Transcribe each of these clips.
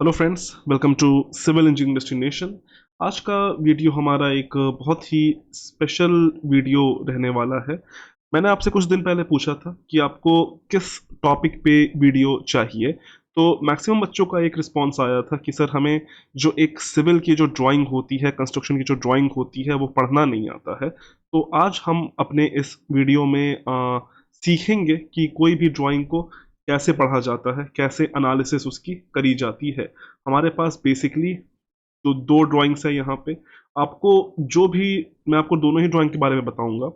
Hello friends, welcome to civil engineering destination. आज का video हमारा एक बहुत ही स्पेशल वीडियो रहने वाला है। मैंने आपसे कुछ दिन पहले पूछा था कि आपको किस टॉपिक पे वीडियो चाहिए, तो मैक्सिमम बच्चों का एक रिस्पांस आया था कि सर हमें जो एक सिविल की जो ड्राइंग होती है, कंस्ट्रक्शन की जो ड्राइंग होती है वो पढ़ना नहीं आता है। तो आज हम अपने इस वीडियो में सीखेंगे कि कोई भी ड्राइंग को कैसे पढ़ा जाता है, कैसे एनालिसिस उसकी करी जाती है। हमारे पास बेसिकली जो दो ड्राइंग्स है यहाँ पे, आपको जो भी, मैं आपको दोनों ही ड्राइंग के बारे में बताऊंगा।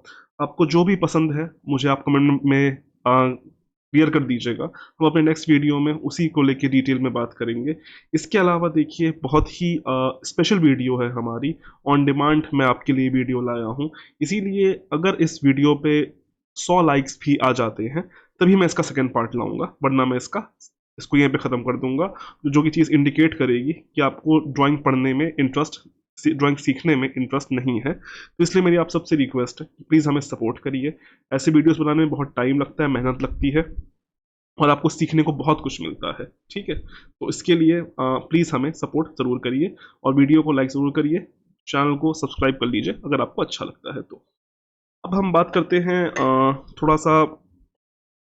आपको जो भी पसंद है मुझे आप कमेंट में क्लियर कर दीजिएगा। हम अपने नेक्स्ट वीडियो में उसी को लेके डिटेल में बात करेंगे। इसके अलावा देखिए, बहुत ही स्पेशल वीडियो है हमारी, ऑन डिमांड मैं आपके लिए वीडियो लाया हूँ। इसीलिए अगर इस वीडियो पे 100 लाइक्स भी आ जाते हैं तभी मैं इसका सेकेंड पार्ट लाऊंगा, वरना मैं इसको यहीं पे ख़त्म कर दूंगा। जो कि चीज़ इंडिकेट करेगी कि आपको ड्राइंग पढ़ने में इंटरेस्ट, ड्राइंग सीखने में इंटरेस्ट नहीं है। तो इसलिए मेरी आप सबसे रिक्वेस्ट है कि प्लीज़ हमें सपोर्ट करिए। ऐसे वीडियोस बनाने में बहुत टाइम लगता है, मेहनत लगती है, और आपको सीखने को बहुत कुछ मिलता है। ठीक है, तो इसके लिए प्लीज़ हमें सपोर्ट ज़रूर करिए और वीडियो को लाइक ज़रूर करिए। चैनल को सब्सक्राइब कर लीजिए अगर आपको अच्छा लगता है तो। अब हम बात करते हैं थोड़ा सा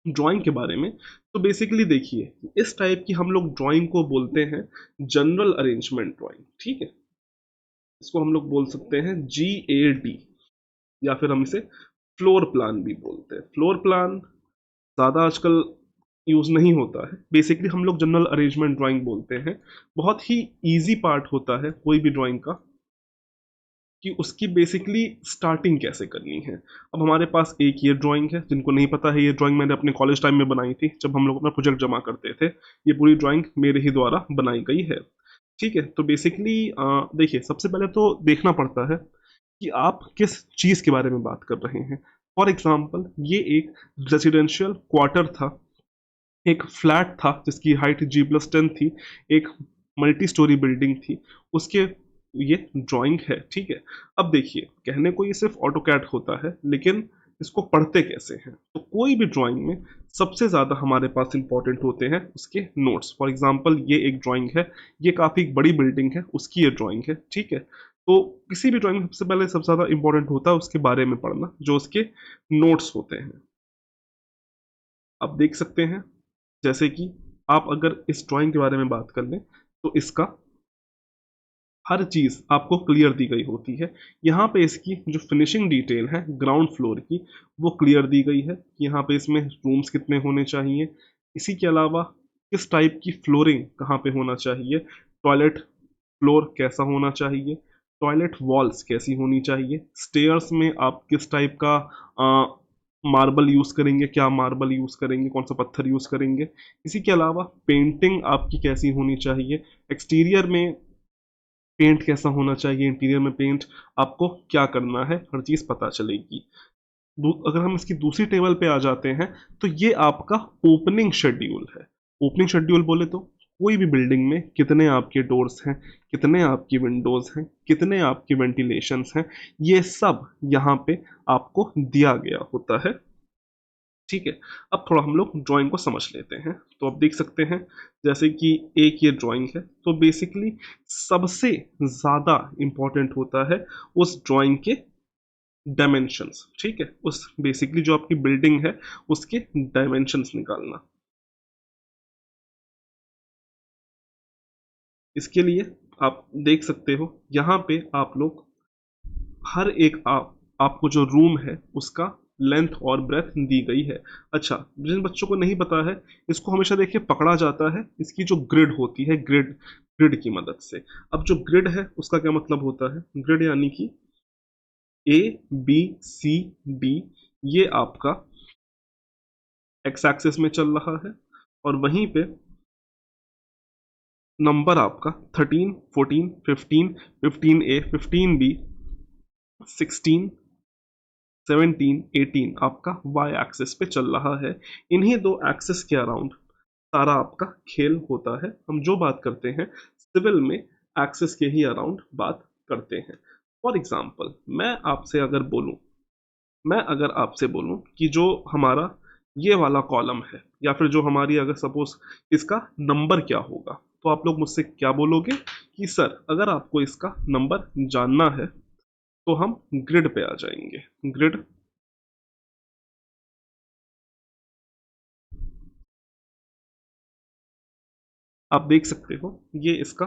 ड्राइंग के बारे में। तो बेसिकली देखिए, इस टाइप की हम लोग ड्राइंग को बोलते हैं जनरल अरेंजमेंट ड्राइंग। ठीक है, इसको हम लोग बोल सकते हैं GAD, या फिर हम इसे फ्लोर प्लान भी बोलते हैं। फ्लोर प्लान ज़्यादा आजकल यूज़ नहीं होता है। बेसिकली हम लोग जनरल अरेंजमेंट ड्राइंग बोलते हैं। बहुत ही इजी पार्ट होता है कोई भी ड्राइंग का कि उसकी बेसिकली स्टार्टिंग कैसे करनी है। अब हमारे पास एक ये ड्राइंग है, जिनको नहीं पता है, ये ड्राइंग मैंने अपने कॉलेज टाइम में बनाई थी जब हम लोग अपना प्रोजेक्ट जमा करते थे। ये पूरी ड्राइंग मेरे ही द्वारा बनाई गई है। ठीक है, तो बेसिकली देखिए, सबसे पहले तो देखना पड़ता है कि आप किस चीज़ के बारे में बात कर रहे हैं। फॉर एग्जाम्पल, ये एक रेजिडेंशियल क्वार्टर था, एक फ्लैट था जिसकी हाइट G+10 थी, एक मल्टी स्टोरी बिल्डिंग थी, उसके ये ड्राइंग है। ठीक है, अब देखिए, कहने को ये सिर्फ ऑटो कैड होता है, लेकिन इसको पढ़ते कैसे हैं। तो कोई भी ड्राइंग में सबसे ज़्यादा हमारे पास इंपॉर्टेंट होते हैं उसके नोट्स। फॉर एग्जांपल, ये एक ड्राइंग है, ये काफ़ी बड़ी बिल्डिंग है, उसकी ये ड्राइंग है। ठीक है, तो किसी भी ड्राइंग में सबसे पहले सबसे ज़्यादा इंपॉर्टेंट होता है उसके बारे में पढ़ना, जो उसके नोट्स होते हैं। आप देख सकते हैं, जैसे कि आप अगर इस ड्राइंग के बारे में बात कर लें तो इसका हर चीज़ आपको क्लियर दी गई होती है। यहाँ पे इसकी जो फिनिशिंग डिटेल है ग्राउंड फ्लोर की, वो क्लियर दी गई है कि यहाँ पे इसमें रूम्स कितने होने चाहिए। इसी के अलावा किस टाइप की फ्लोरिंग कहाँ पे होना चाहिए, टॉयलेट फ्लोर कैसा होना चाहिए, टॉयलेट वॉल्स कैसी होनी चाहिए, स्टेयर्स में आप किस टाइप का मार्बल यूज़ करेंगे, क्या मार्बल यूज़ करेंगे, कौन सा पत्थर यूज़ करेंगे। इसी के अलावा पेंटिंग आपकी कैसी होनी चाहिए, एक्सटीरियर में पेंट कैसा होना चाहिए, इंटीरियर में पेंट आपको क्या करना है, हर चीज़ पता चलेगी। अगर हम इसकी दूसरी टेबल पे आ जाते हैं तो ये आपका ओपनिंग शेड्यूल है। ओपनिंग शेड्यूल बोले तो कोई भी बिल्डिंग में कितने आपके डोर्स हैं, कितने आपकी विंडोज़ हैं, कितने आपके वेंटिलेशंस हैं, ये सब यहाँ पे आपको दिया गया होता है। ठीक है, अब थोड़ा हम लोग ड्राइंग को समझ लेते हैं। तो आप देख सकते हैं, जैसे कि एक ये ड्राइंग है, तो बेसिकली सबसे ज़्यादा इम्पोर्टेंट होता है उस ड्राइंग के डायमेंशंस। ठीक है, उस बेसिकली जो आपकी बिल्डिंग है उसके डायमेंशंस निकालना। इसके लिए आप देख सकते हो, यहाँ पे आप लोग हर एक आपको जो रूम है उसका लेंथ और ब्रेथ दी गई है। अच्छा, जिन बच्चों को नहीं पता है, इसको हमेशा देखिए पकड़ा जाता है इसकी जो ग्रिड होती है, ग्रिड ग्रिड की मदद से। अब जो ग्रिड है उसका क्या मतलब होता है, ग्रिड यानी कि ABCD, ये आपका एक्स एक्सिस में चल रहा है, और वहीं पे नंबर आपका 13, 14, 15, 15A, 15B, 16, 17, 18 आपका वाई एक्सिस पे चल रहा है। इन्हीं दो एक्सिस के अराउंड सारा आपका खेल होता है। हम जो बात करते हैं सिविल में, एक्सिस के ही अराउंड बात करते हैं। फॉर एग्जाम्पल, मैं अगर आपसे बोलूं कि जो हमारा ये वाला कॉलम है, या फिर जो हमारी, अगर सपोज इसका नंबर क्या होगा, तो आप लोग मुझसे क्या बोलोगे कि सर अगर आपको इसका नंबर जानना है तो हम ग्रिड पे आ जाएंगे। ग्रिड, आप देख सकते हो ये इसका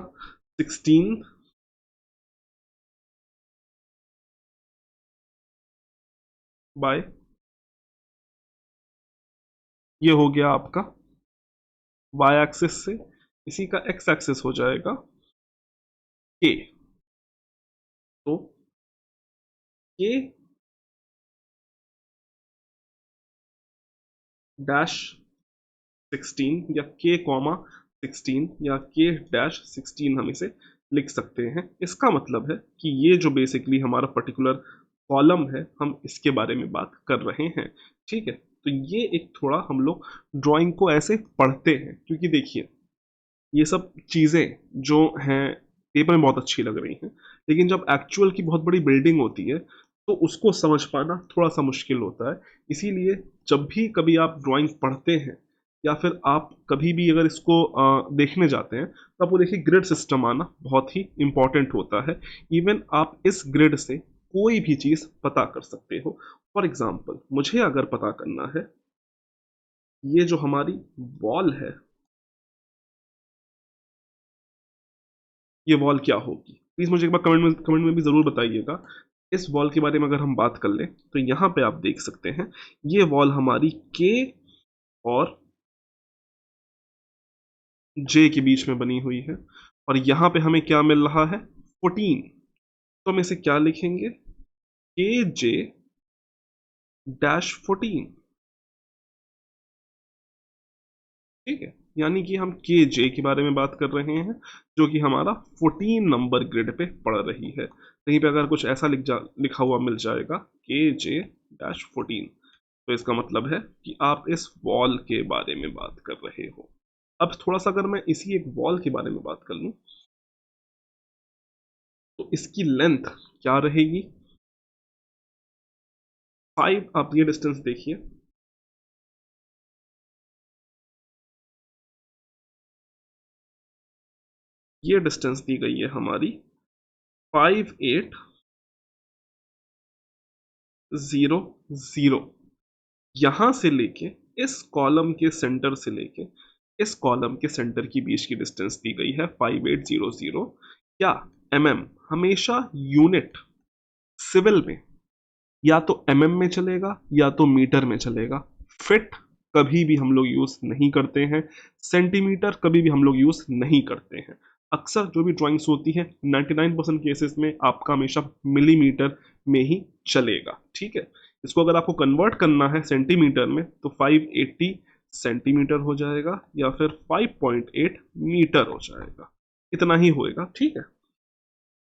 16 बाय, ये हो गया आपका वाई एक्सिस से, इसी का एक्स एक्सिस हो जाएगा के। तो के डैश 16 या के कॉमा 16 या के डैश 16 हम इसे लिख सकते हैं। इसका मतलब है कि ये जो बेसिकली हमारा पर्टिकुलर कॉलम है हम इसके बारे में बात कर रहे हैं। ठीक है, तो ये एक थोड़ा हम लोग ड्राइंग को ऐसे पढ़ते हैं, क्योंकि देखिए ये सब चीज़ें जो हैं पेपर में बहुत अच्छी लग रही हैं, लेकिन जब एक्चुअल की बहुत बड़ी बिल्डिंग होती है तो उसको समझ पाना थोड़ा सा मुश्किल होता है। इसीलिए जब भी कभी आप ड्राइंग पढ़ते हैं या फिर आप कभी भी अगर इसको देखने जाते हैं तो आपको देखिए ग्रिड सिस्टम आना बहुत ही इम्पॉर्टेंट होता है। इवन आप इस ग्रिड से कोई भी चीज़ पता कर सकते हो। फॉर एग्जाम्पल मुझे अगर पता करना है ये जो हमारी वॉल है, ये वॉल क्या होगी, प्लीज मुझे एक बार कमेंट में भी जरूर बताइएगा। इस वॉल के बारे में अगर हम बात कर लें तो यहाँ पे आप देख सकते हैं ये वॉल हमारी के और जे के बीच में बनी हुई है, और यहाँ पे हमें क्या मिल रहा है 14। तो हम इसे क्या लिखेंगे, के जे डैश 14। ठीक है, यानी कि हम के जे के बारे में बात कर रहे हैं जो कि हमारा 14 नंबर ग्रिड पे पड़ रही है। कहीं पे अगर कुछ ऐसा लिखा हुआ मिल जाएगा के जे डैश 14, तो इसका मतलब है कि आप इस वॉल के बारे में बात कर रहे हो। अब थोड़ा सा अगर मैं इसी एक वॉल के बारे में बात कर लूं तो इसकी लेंथ क्या रहेगी 5। आप ये डिस्टेंस देखिए, ये डिस्टेंस दी गई है हमारी 5800। यहां से लेके इस कॉलम के सेंटर से लेके इस कॉलम के सेंटर की बीच की डिस्टेंस दी गई है 5800। क्या mm हमेशा यूनिट सिविल में या तो mm में चलेगा या तो मीटर में चलेगा। फिट कभी भी हम लोग यूज नहीं करते हैं, सेंटीमीटर कभी भी हम लोग यूज नहीं करते हैं। अक्सर जो भी ड्राइंग्स होती है 99% केसेस में आपका हमेशा मिलीमीटर में ही चलेगा। ठीक है, इसको अगर आपको कन्वर्ट करना है सेंटीमीटर में तो 580 सेंटीमीटर हो जाएगा या फिर 5.8 मीटर हो जाएगा, इतना ही होएगा। ठीक है,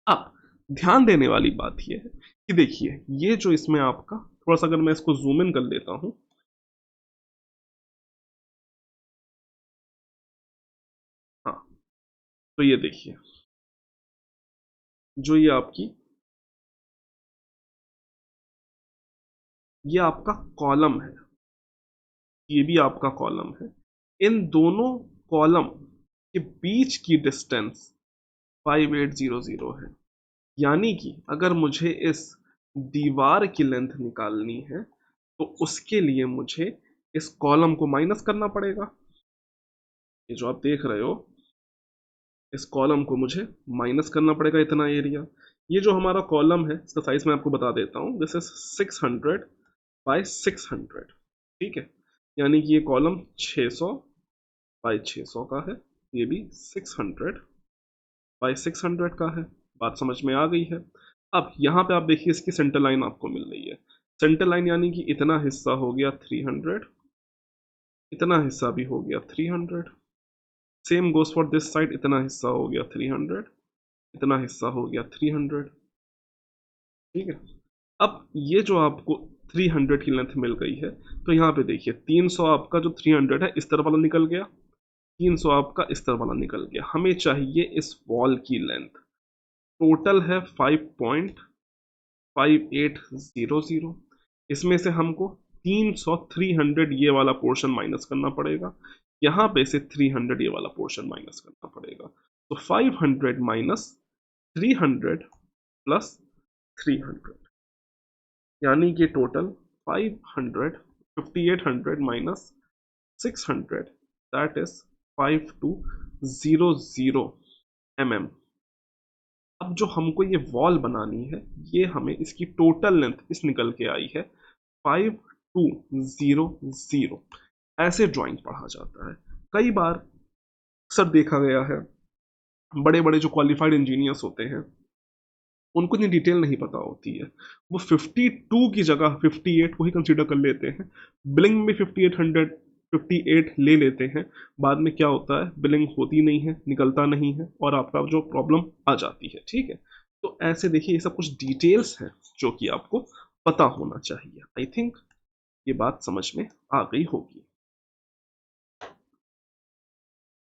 अब ध्यान देने वाली बात यह है कि देखिए ये जो इसमें आपका थोड़ा सा अगर मैं इसको जूम इन कर लेता हूं, हाँ, तो ये देखिए जो ये आपकी ये आपका कॉलम है, ये भी आपका कॉलम है। इन दोनों कॉलम के बीच की डिस्टेंस 5800 है। यानी कि अगर मुझे इस दीवार की लेंथ निकालनी है तो उसके लिए मुझे इस कॉलम को माइनस करना पड़ेगा। ये जो आप देख रहे हो इस कॉलम को मुझे माइनस करना पड़ेगा इतना एरिया। ये जो हमारा कॉलम है इसका साइज मैं आपको बता देता हूँ, दिस इज 600 बाय 600। ठीक है, यानी कि ये कॉलम 600 बाय 600 का है, ये भी 600 बाय 600 का है। बात समझ में आ गई है। अब यहाँ पे आप देखिए इसकी सेंटर लाइन आपको मिल रही है। सेंटर लाइन यानी कि इतना हिस्सा हो गया 300, इतना हिस्सा भी हो गया 300। Same goes for this side, इतना हिस्सा हो गया 300, इतना हिस्सा हो गया 300। ठीक है, अब ये जो आपको 300 की लेंथ मिल गई है तो यहाँ पे देखिए 300 आपका जो 300 है इस तरफ वाला निकल गया, 300 आपका इस तरफ वाला निकल गया। हमें चाहिए इस वॉल की लेंथ, टोटल है 5.5800। इसमें से हमको 300 300 ये वाला पोर्शन माइनस करना पड़ेगा। यहाँ पे से 300 ये वाला पोर्शन माइनस करना पड़ेगा। तो 500 माइनस 300 प्लस 300, यानी कि total 500, 5800 minus 600, that is 5200 mm। अब जो हमको ये वॉल बनानी है, ये हमें इसकी टोटल लेंथ इस निकल के आई है 5200। ऐसे ड्राइंग पढ़ा जाता है। कई बार अक्सर देखा गया है, बड़े बड़े जो क्वालिफाइड इंजीनियर्स होते हैं उनको इतनी डिटेल नहीं पता होती है, वो 52 की जगह 58 को ही कंसीडर कर लेते हैं। बिलिंग में 5800 58 ले लेते हैं, बाद में क्या होता है, बिलिंग होती नहीं है, निकलता नहीं है, और आपका जो प्रॉब्लम आ जाती है। ठीक है, तो ऐसे देखिए ये सब कुछ डिटेल्स हैं जो कि आपको पता होना चाहिए। आई थिंक ये बात समझ में आ गई होगी।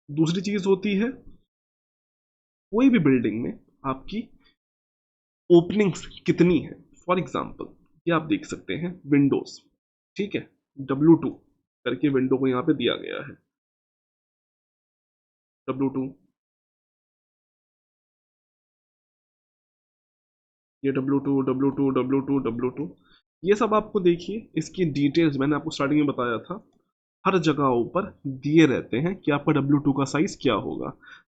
दूसरी चीज होती है, कोई भी बिल्डिंग में आपकी ओपनिंग्स कितनी है। फॉर एग्जाम्पल ये आप देख सकते हैं विंडोज, ठीक है, W2 करके विंडो को यहाँ पे दिया गया है, W2, ये W2 W2 W2 W2, ये सब आपको देखिए इसकी डिटेल्स मैंने आपको स्टार्टिंग में बताया था, हर जगह ऊपर दिए रहते हैं कि आपका W2 का साइज क्या होगा।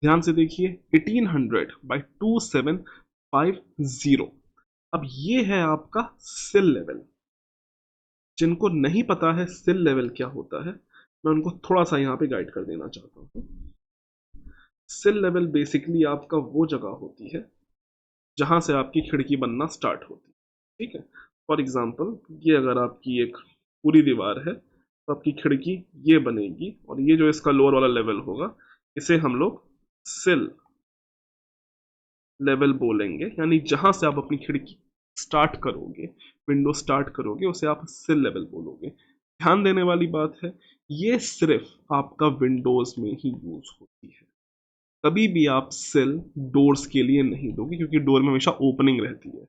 ध्यान से देखिए 1800 बाई 2750। अब ये है आपका सिल लेवल। जिनको नहीं पता है सिल लेवल क्या होता है, मैं उनको थोड़ा सा यहाँ पे गाइड कर देना चाहता हूँ। सिल लेवल बेसिकली आपका वो जगह होती है जहां से आपकी खिड़की बनना स्टार्ट होती है। ठीक है, फॉर एग्जाम्पल ये अगर आपकी एक पूरी दीवार है तो आपकी खिड़की ये बनेगी, और ये जो इसका लोअर वाला लेवल होगा इसे हम लोग सिल लेवल बोलेंगे, यानी जहां से आप अपनी खिड़की स्टार्ट करोगे, विंडो स्टार्ट करोगे, उसे आप सिल लेवल बोलोगे। ध्यान देने वाली बात है, ये सिर्फ आपका विंडोज में ही यूज होती है। कभी भी आप सिल डोर्स के लिए नहीं दोगे, क्योंकि डोर में हमेशा ओपनिंग रहती है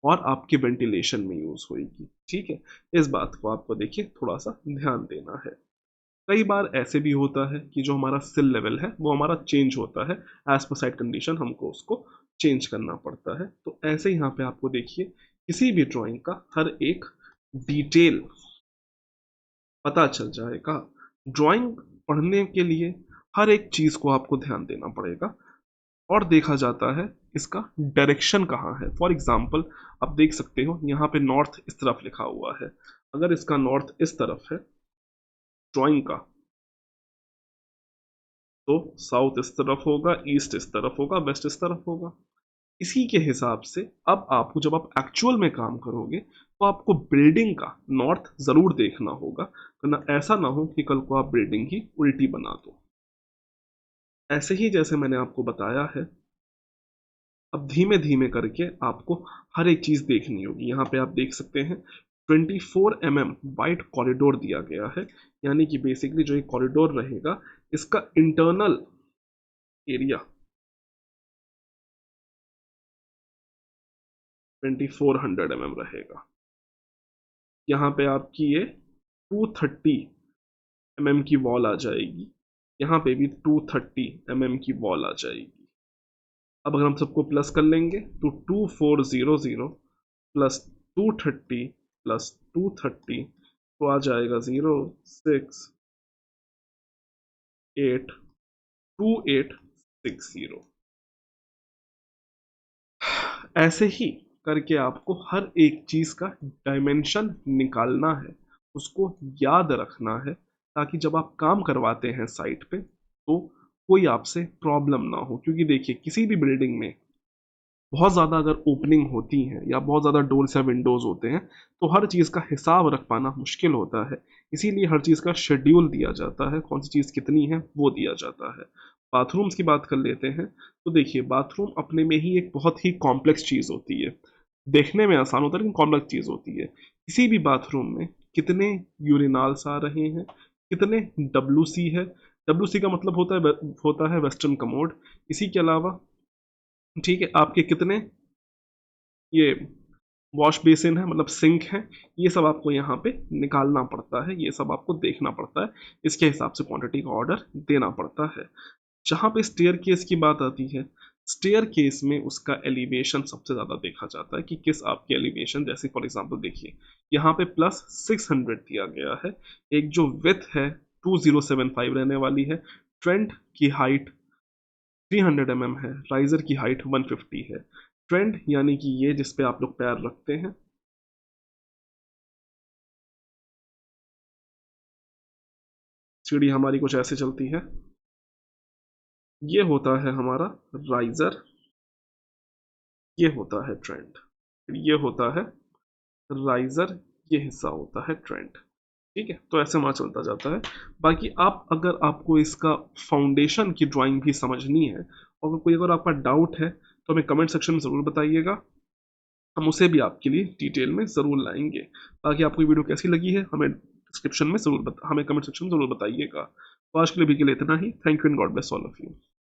और आपके वेंटिलेशन में यूज होगी। ठीक है, इस बात को आपको देखिए थोड़ा सा ध्यान देना है। कई बार ऐसे भी होता है कि जो हमारा सिल लेवल है वो हमारा चेंज होता है, एज पर साइट कंडीशन हमको उसको चेंज करना पड़ता है। तो ऐसे यहाँ पे आपको देखिए किसी भी ड्राइंग का हर एक डिटेल पता चल जाएगा। ड्राइंग पढ़ने के लिए हर एक चीज को आपको ध्यान देना पड़ेगा, और देखा जाता है इसका डायरेक्शन कहाँ है। फॉर एग्जाम्पल आप देख सकते हो यहाँ पे नॉर्थ इस तरफ लिखा हुआ है, अगर इसका नॉर्थ इस तरफ है ड्राइंग का, तो साउथ इस तरफ होगा, ईस्ट इस तरफ होगा, वेस्ट इस तरफ होगा। इसी के हिसाब से अब आपको जब आप एक्चुअल में काम करोगे तो आपको बिल्डिंग का नॉर्थ जरूर देखना होगा, वरना ऐसा ना हो कि कल को आप बिल्डिंग ही उल्टी बना दो। ऐसे ही जैसे मैंने आपको बताया है, अब धीमे धीमे करके आपको हर एक चीज देखनी होगी। यहाँ पे आप देख सकते हैं 24 mm वाइड कॉरिडोर दिया गया है, यानी कि बेसिकली जो ये कॉरिडोर रहेगा इसका इंटरनल एरिया 2400 mm रहेगा। यहाँ पे आपकी ये 230 mm की वॉल आ जाएगी, यहाँ पे भी 230 mm की वॉल आ जाएगी। अब अगर हम सबको प्लस कर लेंगे तो 2400 प्लस 230 प्लस 230 तो आ जाएगा 0682860। ऐसे ही करके आपको हर एक चीज का डायमेंशन निकालना है, उसको याद रखना है, ताकि जब आप काम करवाते हैं साइट पे तो कोई आपसे प्रॉब्लम ना हो। क्योंकि देखिए किसी भी बिल्डिंग में बहुत ज़्यादा अगर ओपनिंग होती है या बहुत ज़्यादा डोर्स या विंडोज़ होते हैं तो हर चीज़ का हिसाब रख पाना मुश्किल होता है। इसीलिए हर चीज़ का शेड्यूल दिया जाता है, कौन सी चीज़ कितनी है वो दिया जाता है। बाथरूम्स की बात कर लेते हैं, तो देखिए बाथरूम अपने में ही एक बहुत ही कॉम्प्लेक्स चीज़ होती है। देखने में आसान होता है लेकिन कॉम्प्लेक्स चीज़ होती है। किसी भी बाथरूम में कितने यूरिनाल्स आ रहे हैं, कितने WC है, WC का मतलब होता है वेस्टर्न कमोड। इसी के अलावा ठीक है आपके कितने ये वॉश बेसिन है मतलब सिंक है, ये सब आपको यहाँ पे निकालना पड़ता है, ये सब आपको देखना पड़ता है, इसके हिसाब से क्वांटिटी का ऑर्डर देना पड़ता है। जहाँ पे स्टेयर केस की बात आती है, स्टेयर केस में उसका एलिवेशन सबसे ज़्यादा देखा जाता है कि किस आपकी एलिवेशन, जैसे फॉर एग्जांपल देखिए यहाँ पे प्लस 600 दिया गया है, एक जो विथ है 2075 रहने वाली है, ट्रेंड की हाइट 300 है, राइजर की हाइट 150 है। ट्रेंड यानी कि ये जिस पे आप लोग पैर रखते हैं, सीढ़ी हमारी कुछ ऐसे चलती है, ये होता है हमारा राइजर, ये होता है ट्रेंड, ये होता है राइजर, ये हिस्सा होता है ट्रेंड। ठीक है, तो ऐसे हमारा चलता जाता है। बाकी आप अगर आपको इसका फाउंडेशन की ड्राइंग भी समझनी है और कोई अगर आपका डाउट है तो हमें कमेंट सेक्शन में ज़रूर बताइएगा, हम उसे भी आपके लिए डिटेल में ज़रूर लाएंगे। बाकी आपको ये वीडियो कैसी लगी है हमें डिस्क्रिप्शन में ज़रूर हमें कमेंट सेक्शन में ज़रूर बताइएगा। तो आज के लिए भी के लिए इतना ही। Thank you and God bless all of you.